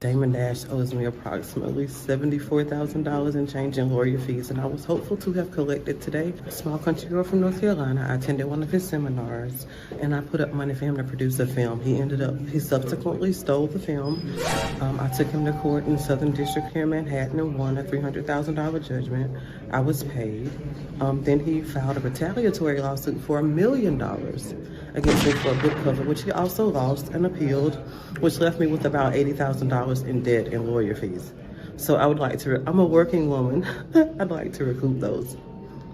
Damon Dash owes me approximately $74,000 in change in lawyer fees, and I was hopeful to have collected today. A small country girl from North Carolina, I attended one of his seminars, and I put up money for him to produce a film. He subsequently stole the film. I took him to court in Southern District here in Manhattan and won a $300,000 judgment. I was paid. Then he filed a retaliatory lawsuit for $1 million against me for a book cover, which he also lost and appealed, which left me with about $80,000 in debt and lawyer fees. So I would like to, I'm a working woman, I'd like to recoup those.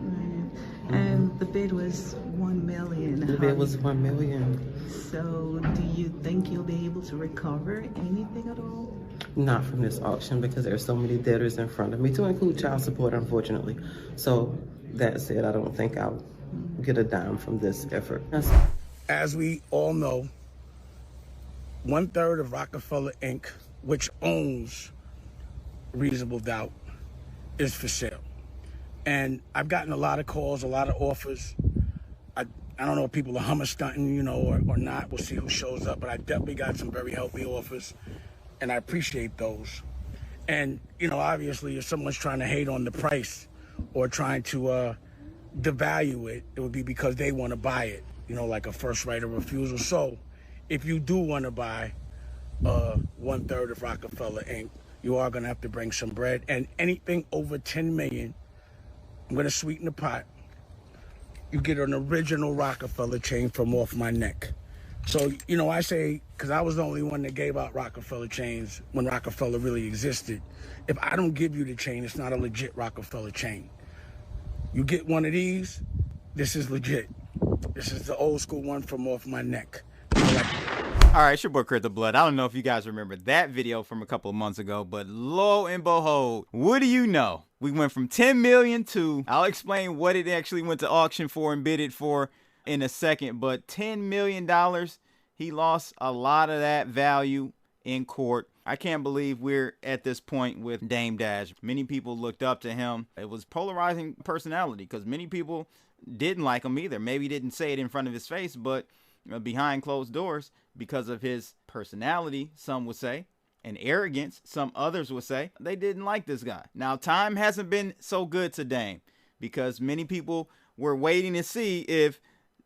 Right. And the bid was $1 million. The bid was $1 million. So do you think you'll be able to recover anything at all? Not from this auction, because there are so many debtors in front of me, to include child support, unfortunately. So that said, I don't think I'll get a dime from this effort. As we all know, 1/3 of Rockefeller Inc., which owns Reasonable Doubt, is for sale. And I've gotten a lot of calls, a lot of offers. I don't know if people are hummer stunting, you know, or not. We'll see who shows up. But I definitely got some very healthy offers, and I appreciate those. And, you know, obviously, if someone's trying to hate on the price or trying to devalue it, it would be because they want to buy it, you know, like a first right of refusal. So if you do want to buy 1/3 of Rockefeller Inc., you are going to have to bring some bread. And anything over $10 million, I'm going to sweeten the pot. You get an original Rockefeller chain from off my neck. So, you know, I say, because I was the only one that gave out Rockefeller chains when Rockefeller really existed. If I don't give you the chain, it's not a legit Rockefeller chain. You get one of these, this is legit. This is the old school one from off my neck. All right, it's your boy Crit the Blood. I don't know if you guys remember that video from a couple of months ago, but lo and behold, what do you know? We went from 10 million to, I'll explain what it actually went to auction for and bid it for in a second, but $10 million, he lost a lot of that value in court. I can't believe we're at this point with Dame Dash. Many people looked up to him. It was polarizing personality because many people didn't like him either. Maybe didn't say it in front of his face, but behind closed doors, because of his personality, some would say, and arrogance, some others would say, they didn't like this guy. Now, time hasn't been so good to Dame because many people were waiting to see if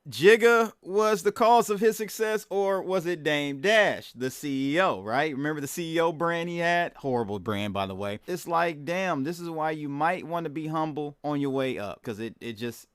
Jigga was the cause of his success, or was it Dame Dash, the CEO, right? Remember the CEO brand he had? Horrible brand, by the way. It's like, damn, this is why you might want to be humble on your way up, because it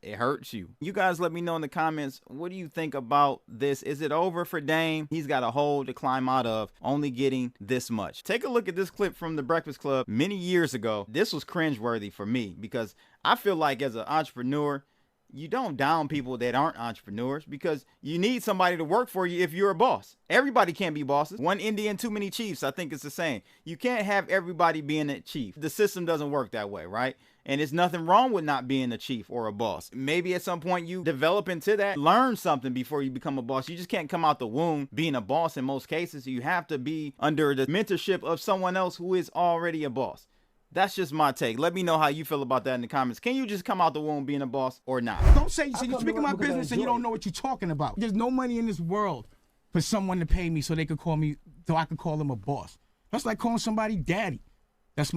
hurts you. You guys let me know in the comments, what do you think about this? Is it over for Dame? He's got a hole to climb out of, only getting this much. Take a look at this clip from The Breakfast Club many years ago. This was cringeworthy for me, because I feel like as an entrepreneur, you don't down people that aren't entrepreneurs, because you need somebody to work for you if you're a boss. Everybody can't be bosses. One Indian, too many chiefs. I think it's the same. You can't have everybody being a chief. The system doesn't work that way, right? And there's nothing wrong with not being a chief or a boss. Maybe at some point you develop into that. Learn something before you become a boss. You just can't come out the womb being a boss in most cases. You have to be under the mentorship of someone else who is already a boss. That's just my take. Let me know how you feel about that in the comments. Can you just come out the womb being a boss or not? Don't say you're speaking my business and you don't know what you're talking about. There's no money in this world for someone to pay me so they could call me, so I could call them a boss. That's like calling somebody daddy.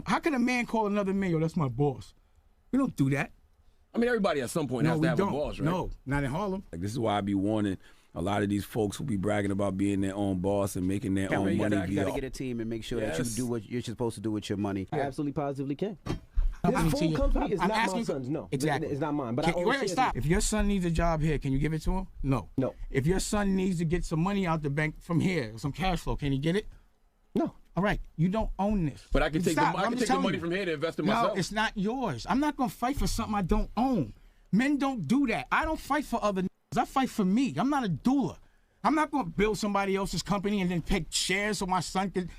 How can a man call another man, yo, that's my boss? We don't do that. I mean, everybody at some point has to have a boss, right? No, not in Harlem. Like, this is why I be warning a lot of these folks who be bragging about being their own boss and making their own money. You gotta get a team and make sure that you do what you're supposed to do with your money. I absolutely positively can. This full company is not my son's. No, exactly. It's not mine. But wait, stop. If your son needs a job here, can you give it to him? No. No. If your son needs to get some money out the bank from here, some cash flow, can he get it? No. All right, you don't own this. But I can take the money from here to invest in myself. No, it's not yours. I'm not gonna fight for something I don't own. Men don't do that. I don't fight for other niggas. I fight for me. I'm not a doula. I'm not going to build somebody else's company and then take shares so my son can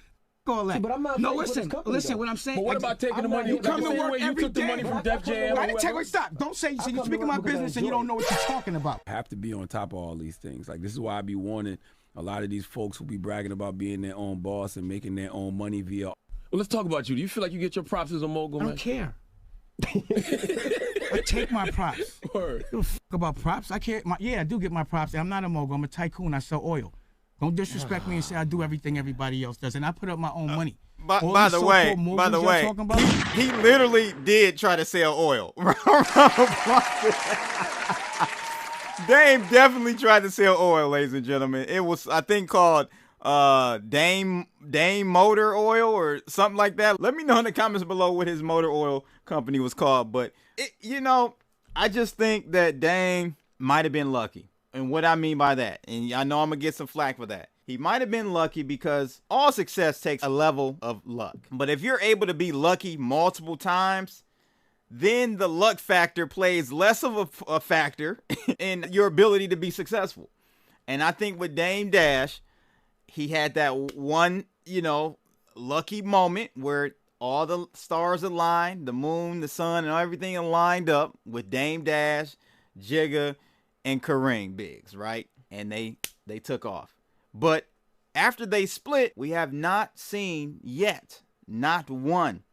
all that. See, but I'm not listen, what I'm saying. But what about taking the money? You come to work you every took the money day. from Def Jam. Wait, stop. Don't say you're speaking my business and you don't know what you're talking about. I have to be on top of all these things. Like, this is why I be warning a lot of these folks who be bragging about being their own boss and making their own money via. Well, let's talk about you. Do you feel like you get your props as a mogul, man? I don't care. I take my props. Word. You don't fuck about props. I care. I do get my props. I'm not a mogul. I'm a tycoon. I sell oil. Don't disrespect me and say I do everything everybody else does, and I put up my own money. By the way, he literally did try to sell oil. Dame definitely tried to sell oil, ladies and gentlemen. It was, I think, called Dame Motor Oil or something like that. Let me know in the comments below what his motor oil company was called. But, I just think that Dame might have been lucky. And what I mean by that, and I know I'm going to get some flack for that. He might have been lucky because all success takes a level of luck. But if you're able to be lucky multiple times, then the luck factor plays less of a factor in your ability to be successful. And I think with Dame Dash, he had that one, lucky moment where all the stars aligned, the moon, the sun, and everything aligned up with Dame Dash, Jigga, and Kareem Biggs, right? And they took off. But after they split, we have not seen yet, not one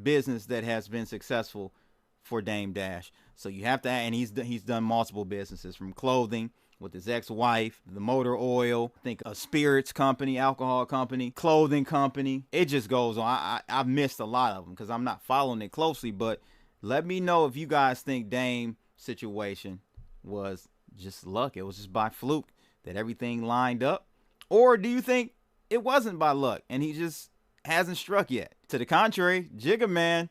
business that has been successful for Dame Dash. So you have to, and he's done multiple businesses, from clothing with his ex-wife, the motor oil, I think a spirits company, alcohol company, clothing company. It just goes on. I've missed a lot of them because I'm not following it closely. But let me know if you guys think Dame situation was just luck. It was just by fluke that everything lined up. Or do you think it wasn't by luck and he just hasn't struck yet? To the contrary, Jigga Man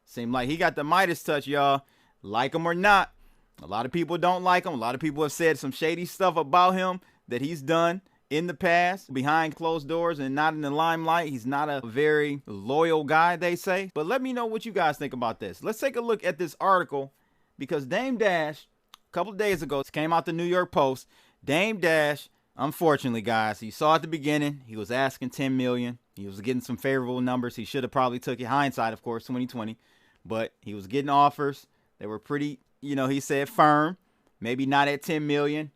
seemed like he got the Midas touch, y'all. Like him or not, a lot of people don't like him. A lot of people have said some shady stuff about him that he's done in the past behind closed doors and not in the limelight. He's not a very loyal guy, they say. But let me know what you guys think about this. Let's take a look at this article because Dame Dash, a couple of days ago, came out the New York Post. Dame Dash, unfortunately, guys, you saw at the beginning, he was asking $10 million. He was getting some favorable numbers. He should have probably took it. Hindsight, of course, 2020. But he was getting offers. They were pretty, he said firm. Maybe not at $10 million.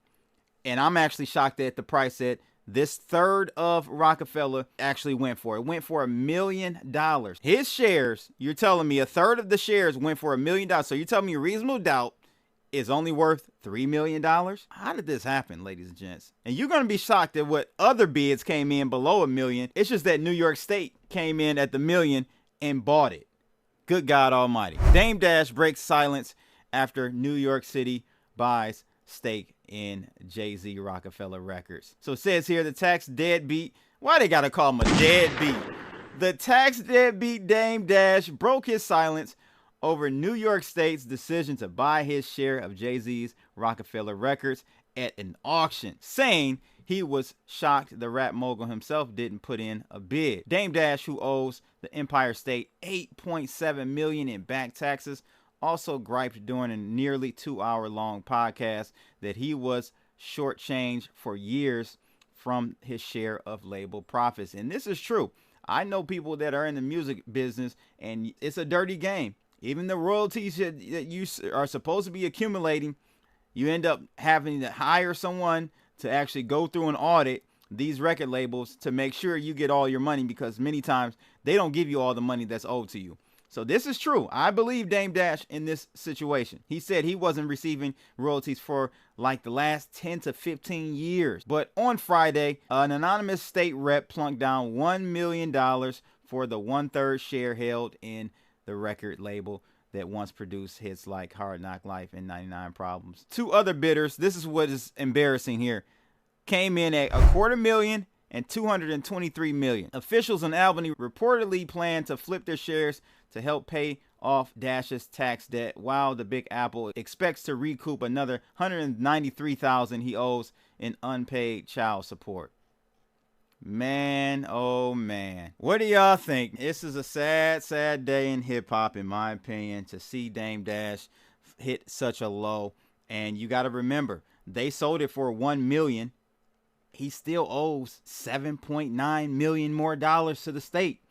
And I'm actually shocked at the price that this third of Rockefeller actually went for. It went for $1 million. His shares, you're telling me a third of the shares went for $1 million. So you're telling me reasonable doubt is only worth $3 million? How did this happen, ladies and gents? And you're going to be shocked at what other bids came in below $1 million. It's just that New York State came in at the $1 million and bought it. Good God Almighty. Dame Dash breaks silence after New York City buys stake in Jay-Z Rockefeller Records. So it says here, the tax deadbeat. Why they got to call him a deadbeat? The tax deadbeat Dame Dash broke his silence over New York State's decision to buy his share of Jay-Z's Rockefeller Records at an auction, saying he was shocked the rap mogul himself didn't put in a bid. Dame Dash, who owes the Empire State $8.7 million in back taxes, also griped during a nearly 2-hour-long podcast that he was shortchanged for years from his share of label profits. And this is true. I know people that are in the music business, and it's a dirty game. Even the royalties that you are supposed to be accumulating, you end up having to hire someone to actually go through and audit these record labels to make sure you get all your money, because many times they don't give you all the money that's owed to you. So this is true. I believe Dame Dash in this situation. He said he wasn't receiving royalties for like the last 10 to 15 years. But on Friday, an anonymous state rep plunked down $1 million for the 1/3 share held in the record label that once produced hits like Hard Knock Life and 99 Problems. Two other bidders, this is what is embarrassing here, came in at $250,000 and $223 million. Officials in Albany reportedly plan to flip their shares to help pay off Dash's tax debt, while the Big Apple expects to recoup another $193,000 he owes in unpaid child support. Man, oh man. What do y'all think? This is a sad, sad day in hip-hop, in my opinion, to see Dame Dash hit such a low. And you got to remember, they sold it for $1 million. He still owes $7.9 million more dollars to the state.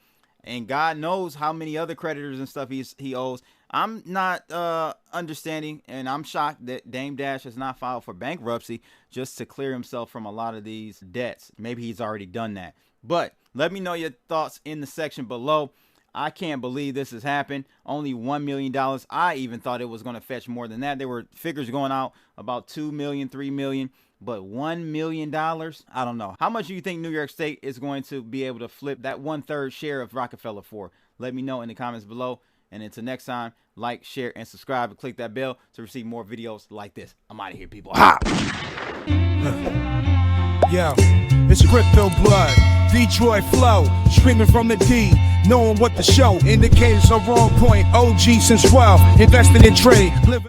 And God knows how many other creditors and stuff he owes. I'm not understanding, and I'm shocked that Dame Dash has not filed for bankruptcy just to clear himself from a lot of these debts. Maybe he's already done that. But let me know your thoughts in the section below. I can't believe this has happened. Only $1 million. I even thought it was going to fetch more than that. There were figures going out about $2 million, $3 million. But $1 million, I don't know. How much do you think New York State is going to be able to flip that 1/3 share of Rockefeller for? Let me know in the comments below. And until next time, like, share, and subscribe, and click that bell to receive more videos like this. I'm out of here, people. Ha! Yo, it's crypto blood, Detroit flow, streaming from the D, knowing what the show, indicators are on point, OG since 12, invested in trade, living